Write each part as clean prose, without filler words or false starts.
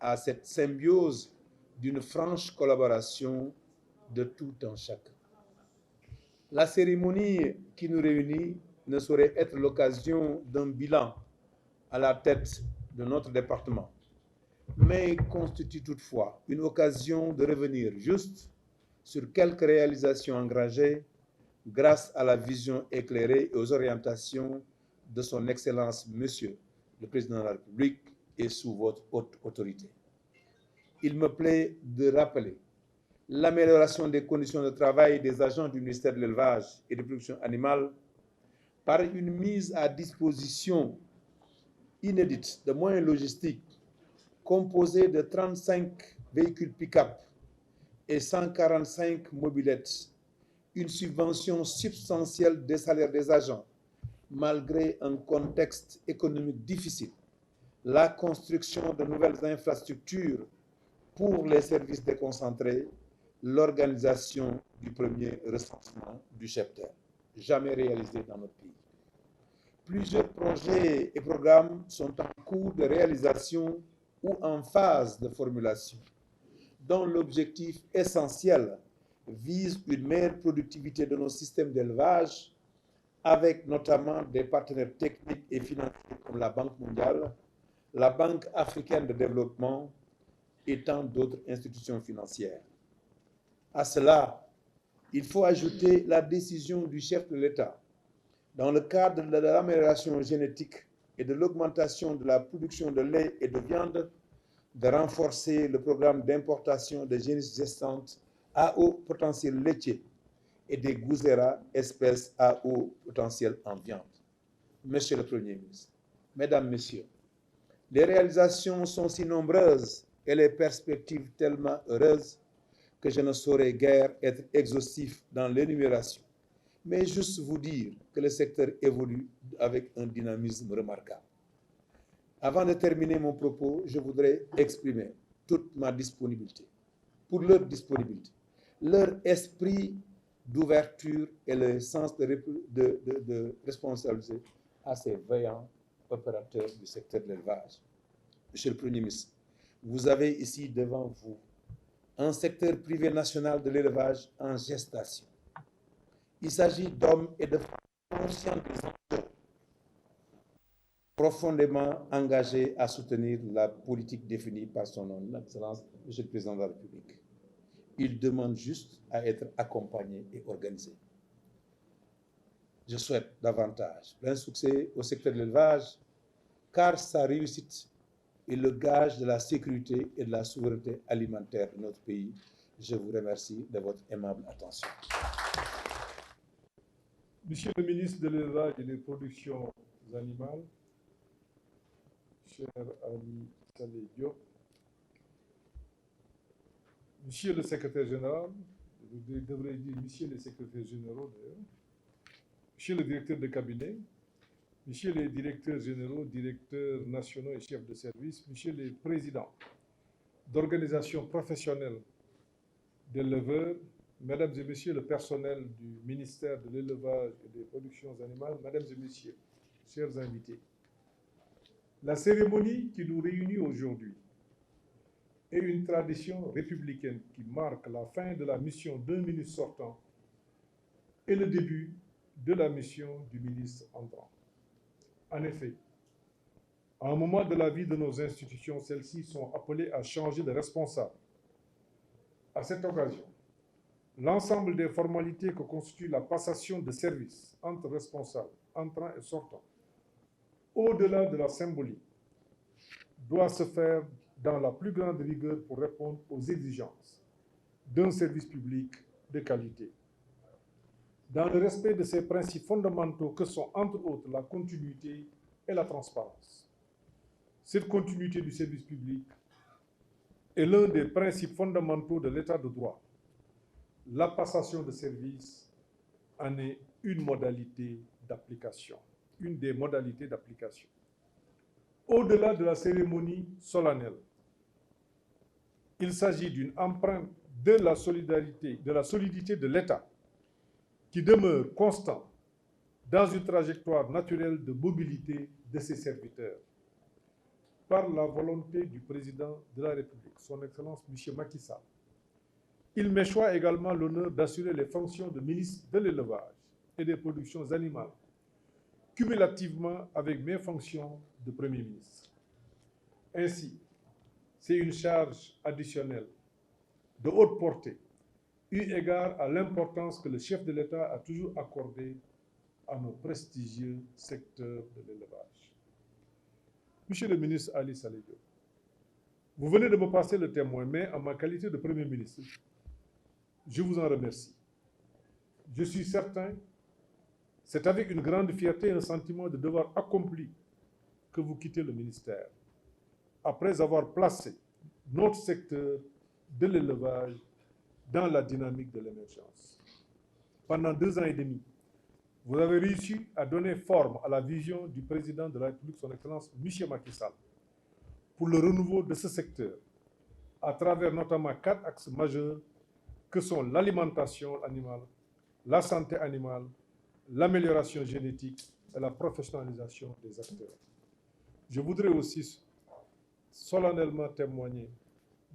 À cette symbiose d'une franche collaboration de tout un chacun. La cérémonie qui nous réunit ne saurait être l'occasion d'un bilan à la tête de notre département, mais constitue toutefois une occasion de revenir juste sur quelques réalisations engagées grâce à la vision éclairée et aux orientations de son Excellence Monsieur le Président de la République et sous votre haute autorité. Il me plaît de rappeler l'amélioration des conditions de travail des agents du ministère de l'Élevage et de la Production animale par une mise à disposition inédite de moyens logistiques composés de 35 véhicules pick-up et 145 mobylettes, une subvention substantielle des salaires des agents, malgré un contexte économique difficile, la construction de nouvelles infrastructures pour les services déconcentrés, l'organisation du premier recensement du cheptel, jamais réalisé dans notre pays. Plusieurs projets et programmes sont en cours de réalisation ou en phase de formulation, dont l'objectif essentiel vise une meilleure productivité de nos systèmes d'élevage, avec notamment des partenaires techniques et financiers comme la Banque mondiale, la Banque africaine de développement et tant d'autres institutions financières. À cela, il faut ajouter la décision du chef de l'État, dans le cadre de l'amélioration génétique et de l'augmentation de la production de lait et de viande, de renforcer le programme d'importation de génisses gestantes à haut potentiel laitier et des gouzéras, espèces à haut potentiel en viande. Monsieur le Premier ministre, Mesdames, Messieurs, les réalisations sont si nombreuses et les perspectives tellement heureuses que je ne saurais guère être exhaustif dans l'énumération, mais juste vous dire que le secteur évolue avec un dynamisme remarquable. Avant de terminer mon propos, je voudrais exprimer toute ma disponibilité, pour leur disponibilité, leur esprit d'ouverture et le sens de responsabilité à ces veillants opérateurs du secteur de l'élevage. Monsieur le Premier ministre, vous avez ici devant vous un secteur privé national de l'élevage en gestation. Il s'agit d'hommes et de femmes conscients des enjeux, profondément engagés à soutenir la politique définie par son nom, Excellence, Monsieur le Président de la République. Ils demandent juste à être accompagnés et organisés. Je souhaite davantage plein succès au secteur de l'élevage, car sa réussite est le gage de la sécurité et de la souveraineté alimentaire de notre pays. Je vous remercie de votre aimable attention. Monsieur le ministre de l'Élevage et des Productions animales, cher Ali Saleh Diop, Monsieur le secrétaire général, je devrais dire Monsieur les secrétaires généraux d'ailleurs, Monsieur le directeur de cabinet, Monsieur les directeurs généraux, directeurs nationaux et chefs de service, Monsieur les présidents d'organisations professionnelles d'éleveurs, Mesdames et Messieurs le personnel du ministère de l'Élevage et des Productions animales, Mesdames et Messieurs, chers invités, la cérémonie qui nous réunit aujourd'hui est une tradition républicaine qui marque la fin de la mission d'un ministre sortant et le début de la mission du ministre entrant. En effet, à un moment de la vie de nos institutions, celles-ci sont appelées à changer de responsable. À cette occasion, l'ensemble des formalités que constitue la passation de services entre responsables, entrants et sortants, au-delà de la symbolique, doit se faire dans la plus grande rigueur pour répondre aux exigences d'un service public de qualité. Dans le respect de ces principes fondamentaux que sont, entre autres, la continuité et la transparence. Cette continuité du service public est l'un des principes fondamentaux de l'état de droit. La passation de service en est une modalité d'application, une des modalités d'application. Au-delà de la cérémonie solennelle, il s'agit d'une empreinte de la solidarité, de la solidité de l'État qui demeure constant dans une trajectoire naturelle de mobilité de ses serviteurs. Par la volonté du président de la République, son Excellence M. Macky Sall, il m'échoit également l'honneur d'assurer les fonctions de ministre de l'élevage et des productions animales, cumulativement avec mes fonctions de Premier ministre. Ainsi, c'est une charge additionnelle de haute portée, eu égard à l'importance que le chef de l'État a toujours accordée à nos prestigieux secteurs de l'élevage. Monsieur le ministre Ali Saleh Diop, vous venez de me passer le témoin, mais en ma qualité de Premier ministre, je vous en remercie. Je suis certain, c'est avec une grande fierté et un sentiment de devoir accompli que vous quittez le ministère, après avoir placé notre secteur de l'élevage dans la dynamique de l'émergence. Pendant 2 ans et demi, vous avez réussi à donner forme à la vision du président de la République, son Excellence M. Macky Sall, pour le renouveau de ce secteur, à travers notamment 4 axes majeurs que sont l'alimentation animale, la santé animale, l'amélioration génétique et la professionnalisation des acteurs. Je voudrais aussi solennellement témoigner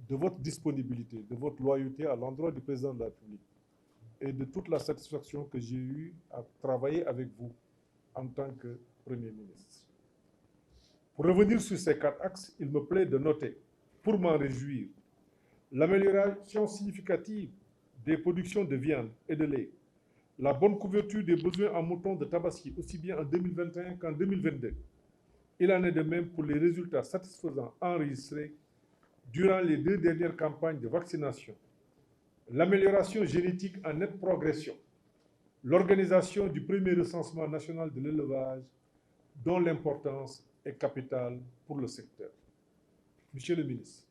de votre disponibilité, de votre loyauté à l'endroit du président de la République et de toute la satisfaction que j'ai eue à travailler avec vous en tant que Premier ministre. Pour revenir sur ces 4 axes, il me plaît de noter, pour m'en réjouir, l'amélioration significative des productions de viande et de lait, la bonne couverture des besoins en moutons de Tabaski, aussi bien en 2021 qu'en 2022. Il en est de même pour les résultats satisfaisants enregistrés durant les 2 dernières campagnes de vaccination, l'amélioration génétique en nette progression, l'organisation du premier recensement national de l'élevage, dont l'importance est capitale pour le secteur. Monsieur le ministre,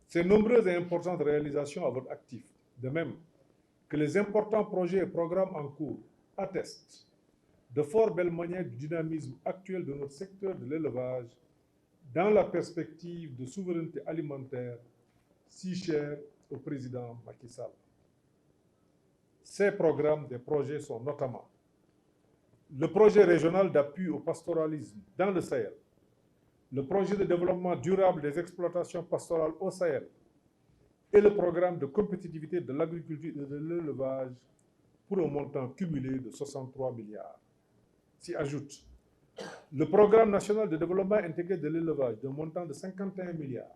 ces nombreuses et importantes réalisations à votre actif, de même que les importants projets et programmes en cours, attestent de fort belle manière du dynamisme actuel de notre secteur de l'élevage dans la perspective de souveraineté alimentaire si chère au président Macky Sall. Ces programmes des projets sont notamment le projet régional d'appui au pastoralisme dans le Sahel, le projet de développement durable des exploitations pastorales au Sahel et le programme de compétitivité de l'agriculture et de l'élevage pour un montant cumulé de 63 milliards. S'y ajoute le programme national de développement intégré de l'élevage d'un montant de 51 milliards,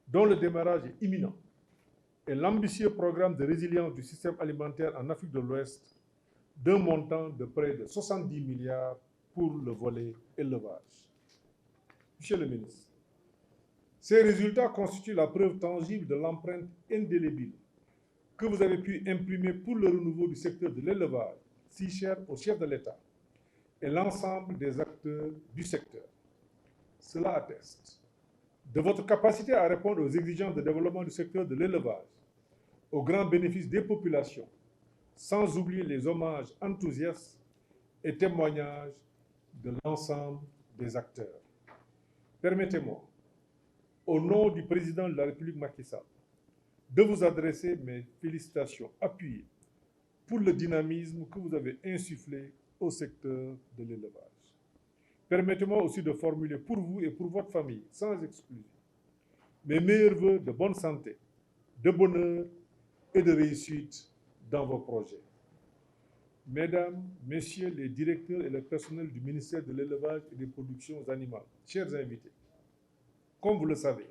dont le démarrage est imminent, et l'ambitieux programme de résilience du système alimentaire en Afrique de l'Ouest d'un montant de près de 70 milliards pour le volet élevage. Monsieur le ministre, ces résultats constituent la preuve tangible de l'empreinte indélébile que vous avez pu imprimer pour le renouveau du secteur de l'élevage, si cher au chef de l'État et l'ensemble des acteurs du secteur. Cela atteste de votre capacité à répondre aux exigences de développement du secteur de l'élevage, au grand bénéfice des populations, sans oublier les hommages enthousiastes et témoignages de l'ensemble des acteurs. Permettez-moi, au nom du président de la République Macky Sall, de vous adresser mes félicitations appuyées pour le dynamisme que vous avez insufflé au secteur de l'élevage. Permettez-moi aussi de formuler pour vous et pour votre famille, sans exclusion, mes meilleurs vœux de bonne santé, de bonheur et de réussite dans vos projets. Mesdames, Messieurs les directeurs et le personnel du ministère de l'Élevage et des Productions Animales, chers invités, comme vous le savez,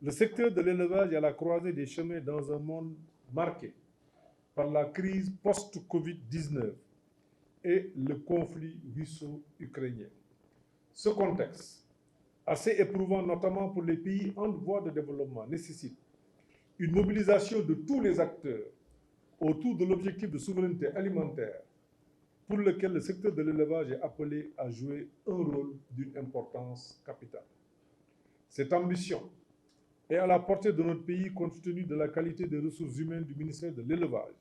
le secteur de l'élevage est à la croisée des chemins dans un monde marqué par la crise post-Covid-19 et le conflit russo-ukrainien. Ce contexte, assez éprouvant notamment pour les pays en voie de développement, nécessite une mobilisation de tous les acteurs autour de l'objectif de souveraineté alimentaire pour lequel le secteur de l'élevage est appelé à jouer un rôle d'une importance capitale. Cette ambition est à la portée de notre pays compte tenu de la qualité des ressources humaines du ministère de l'élevage,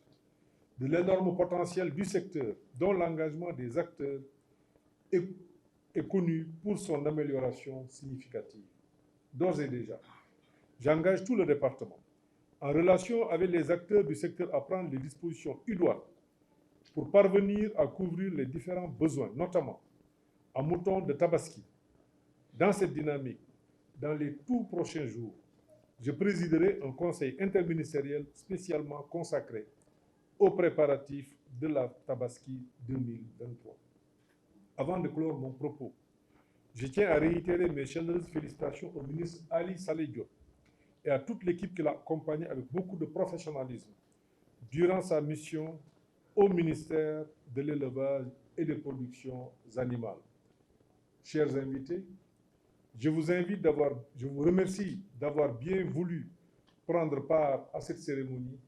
de l'énorme potentiel du secteur dont l'engagement des acteurs est connu pour son amélioration significative. D'ores et déjà, j'engage tout le département en relation avec les acteurs du secteur à prendre les dispositions idoines pour parvenir à couvrir les différents besoins, notamment en mouton de Tabaski. Dans cette dynamique, dans les tout prochains jours, je présiderai un conseil interministériel spécialement consacré aux préparatifs de la Tabaski 2023. Avant de clore mon propos, je tiens à réitérer mes chaleureuses félicitations au ministre Ali Saleh Diop et à toute l'équipe qui l'a accompagné avec beaucoup de professionnalisme durant sa mission au ministère de l'Élevage et des Productions animales. Chers invités, je vous remercie d'avoir bien voulu prendre part à cette cérémonie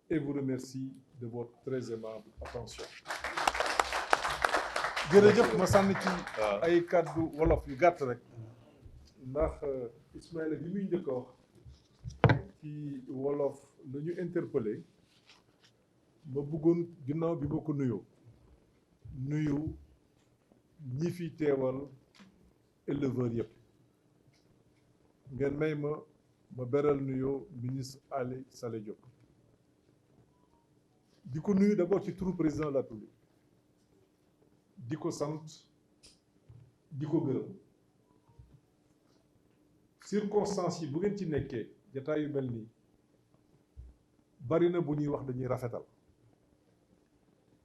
et vous remercie de votre très aimable attention. jërëjëf ma sànni ci ay kàddu wolof yu gàtt rek ndax Ismaïla bi muy njëkk a wax ci wolof la ñu interpellé ma bëggoon ginnaaw bi ma ko nuyu ñi fi teewal éleveurs yëpp ngeen may ma beral nuyoo ministre Ali Saleh Diop di ko nuyu d'abord ci turu président de la République di ko sant di ko gërëm circonstances yi bu ngeen ci nekkee jataay yu mel nii bari na bu ñuy wax dañuy rafetal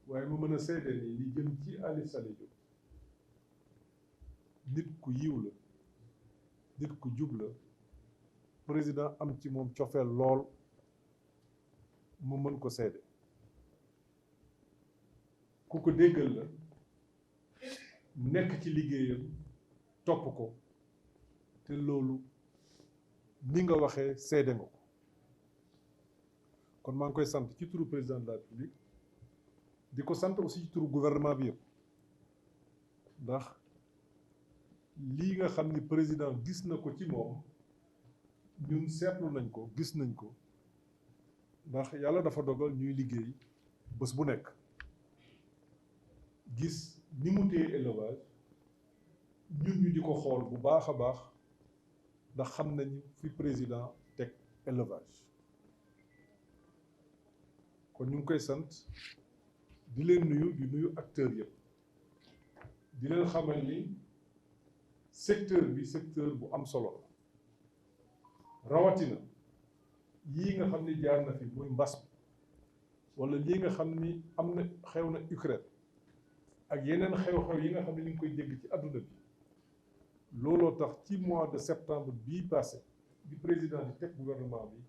waaye mu mën a seede ni li jëm ci Ali Saleh Diop nit ku yiw la nit ku jub la président am ci moom cofeel lool mu mën ko seede ku ko déggal la nekk ci liggéeyam topp ko te loolu ni nga waxee seede nga ko kon maa ngi koy sant ci turu président de la République di ko sant aussi ci turu gouvernement bi yëpp ndax lii nga xam ni président gis na ko ci moom ñun seetlu nañ ko gis nañ ko ndax yàlla dafa dogal ñuy liggéey bés bu nekk gis ni mu téye élevage ñun ñu di ko xool bu baax a baax ndax xam nañu fi président teg élevage kon ñu ngi koy sant di leen nuyu di nuyu acteurs yëpp di leen xamal ni secteur bi secteur bu am solo la rawatina yii nga xam ni jaar na fi muy mbas wala lii nga xam ni am na xew na Ukraine ak yeneen xew-xew yi nga xam ne ñu ngi koy dégg ci àdduna bi looloo tax ci mois de septembre bii passé bi président di teg gouvernement bi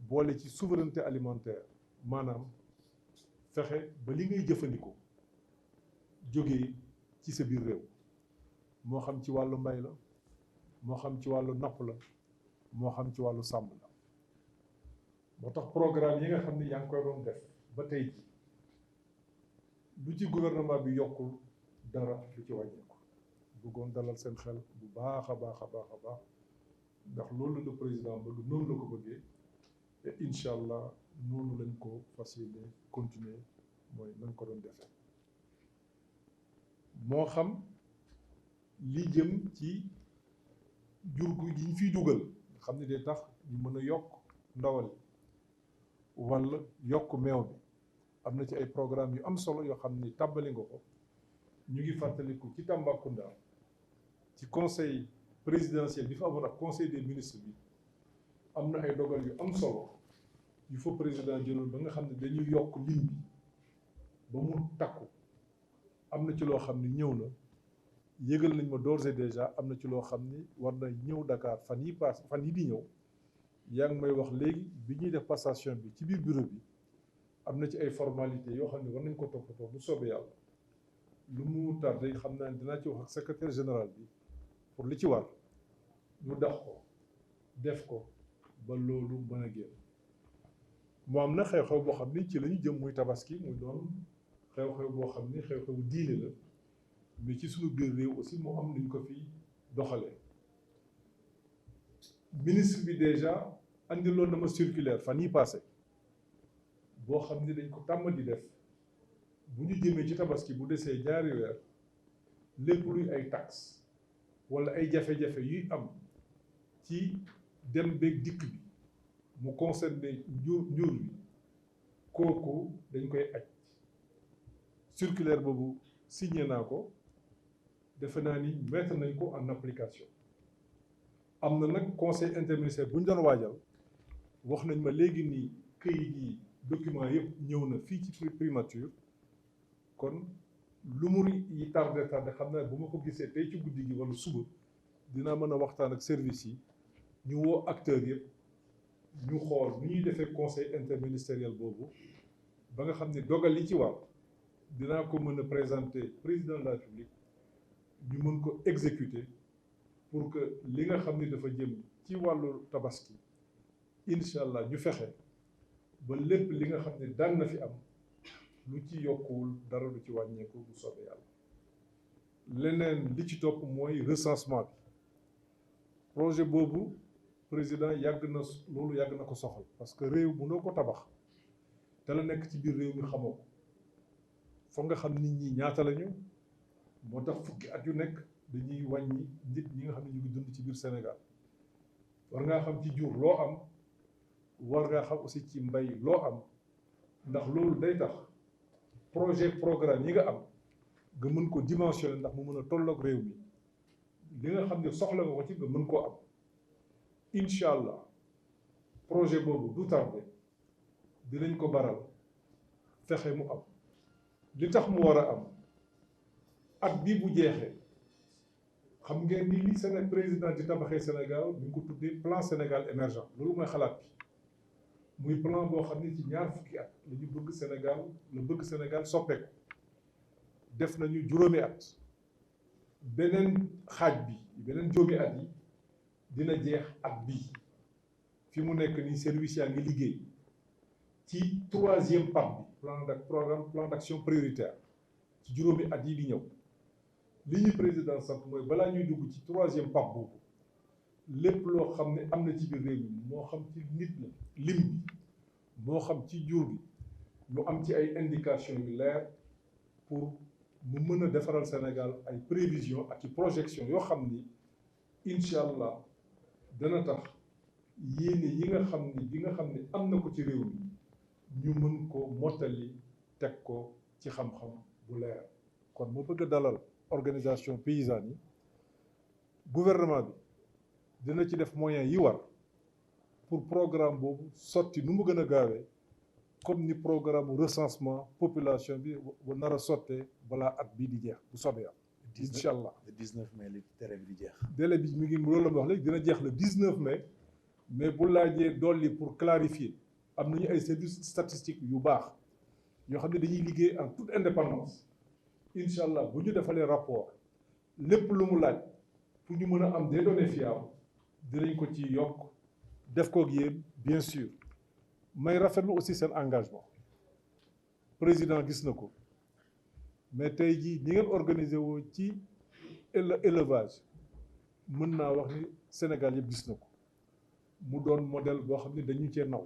boole ci souveraineté alimentaire maanaam fexe ba li ngay jëfandikoo jógee ci sa biir réew moo xam ci wàllu mbay la moo xam ci wàllu napp la moo xam ci wàllu sàmm la moo tax programme yi nga xam ne yaa ngi koy doon def ba tey ji lu ci gouvernement bi yokkul dara lu ci wàññeeku bëggoon dalal seen xel bu baax a baax a baax a baax ndax loolu la président bëgg noonu la ko bëggee te incha allah noonu lañ ko fas yéene continuer mooy nañ ko doon defee moo xam li jëm ci jur gi yi ñu fiy dugal nga xam ne day tax ñu mën a yokk ndawal wala yokk meew bi am na ci ay programme yu am solo yoo xam ni tàmbali nga ko ñu ngi fàttaliku ci Tambacounda ci conseil présidentiel bi fa amoon ak conseil des ministres bi am na ay dogal yu am solo yu fa président jëloon ba nga xam ne dañuy yokk lim bi ba mu takku am na ci loo xam ni ñëw na yëgal nañ ma d'ores et déjà am na ci loo xam ni war na ñëw Dakar fan yi di ñëw yaa ngi may wax léegi bi ñuy def passation bi ci biir bureau bi am na ci ay formalités yoo xam ne war nañ ko toppatoo bu soobee yàlla lu mu tardé xam naa ne dinaa ci wax ak secrétaire général bi pour li ci war ñu dax ko def ko ba loolu mën a génn moo am na xew-xew boo xam ni ci la ñu jëm muy tabaski muy doon xew-xew boo xam ni xew-xewu diine la mais ci suñu biir réew aussi moo am nañ ko fi doxalee ministre bi déjà andiloon na ma circulaire fan yi passé boo xam ni dañ ko tàmm di def bu ñu jëmee ci tabaski bu desee ñaari weer lépp luy ay taxes wala ay jafe-jafe yuy am ci dem beeg dikk bi mu concerné njur bi kooku dañ koy aj circulaire boobu signé naa ko defe naa ni mettre nañ ko en application am na nag conseil interministériel bu ñu doon waajal wax nañ ma léegi nii këyit yi document yëpp ñëw na fii ci primature kon lu mu yi tardé xam naa bu ma ko gisee tey ci guddi gi wala suba dinaa mën a waxtaan ak service yi ñu woo acteurs yëpp ñu xool nu ñuy defee conseil interministériel boobu ba nga xam ne dogal li ci war dinaa ko mën a présenter président de la République ñu mën ko exécuter pour que li nga xam ni dafa jëm ci wàllu tabaski incha allah ñu fexe ba lépp li nga xam ne daan na fi am lu ci yokkuwul dara lu ci wàññeeku bu soobee yàlla. leneen li ci topp mooy recensement bi projet boobu président yàgg na ko soxal parce que réew mënoo ko tabax te la nekk ci biir réew mi xamoo ko foog nga xam nit ñi ñaata lañu moo tax fukki at yu nekk dañuy wàññi nit ñi nga xam ne ñu ngi dund ci biir Sénégal war ngaa xam ci jur loo am war ngaa xam aussi ci mbay loo am ndax loolu day tax programme yi nga am nga mën ko dimensionner ndax mu mën a tolloog réew mi li nga xam ne soxla nga ko ci nga mën koo am incha allah projet boobu du tardé dinañ ko baral fexe mu am li tax mu war a am at bii bu jeexee xam ngeen ni li président di tabaxee Sénégal ñu ngi ko tuddee plan Sénégal émergent loolu mooy xalaat bi muy plan boo xam ne ci ñaar fukki at la ñu bëgg Sénégal soppeeku def nañu juróomi at beneen xaaj bi beneen juróomi at yi dina jeex at bii fi mu nekk nii service yaa ngi liggéey ci 3e PAP bi plan d'action prioritaire ci juróomi at yi di ñëw li ñu président sant mooy balaa ñuy dugg ci 3e PAP boobu lépp loo xam ne am na ci biir réew mi moo xam ci nit la lim bi moo xam ci jur gi mu am ci ay indication yu leer pour mu mën a defaral Sénégal ay prévision ak i projection yoo xam ni incha allah dana tax yéene yi nga xam ni bi nga xam ne am na ko ci réew mi ñu mën ko mottali teg ko ci xam-xam bu leer. kon mu bëgg a dalal organisation paysanne yi gouvernement bi dina ci def moyens yi war pour programme boobu sotti nu mu gën a gaawee comme ni programme recensement population bi nar a sottee balaa at bii di jeex bu soobee yàlla. incha allah le 19 mai li délai bi di jeex. délai bi mi ngi loolu la ma wax léegi dina jeex le 19 mai mais bu laajee dolli pour clarifier am nañu ay services statistiques yu baax yoo xam ne dañuy liggéey en toute indépendance incha allah bu ñu defalee rapport lépp lu mu laaj pour ñu mën a am des données fiables dinañ ko ci yokk def koog yéen bien sûr may rafetlu aussi seen engagement président gis na ko mais tey jii ñi ngeen organisé woo ci élevage mën naa wax ni Sénégal yëpp gis na ko mu doon modèle boo xam ne dañu cee naw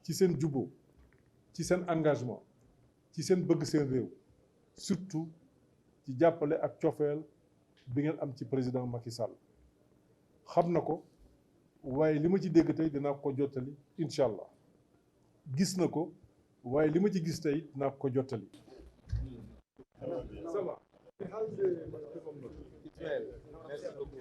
ci seen jubóo ci seen engagement ci seen bëgg seen réew surtout ci jàppale ak cofeel bi ngeen am ci président Macky Sall xam na ko waaye li ma ci dégg tey dinaa ko jottali incha allah gis na ko waaye li ma ci gis tey dinaa ko jottali. Ça va. Ismaël, merci beaucoup.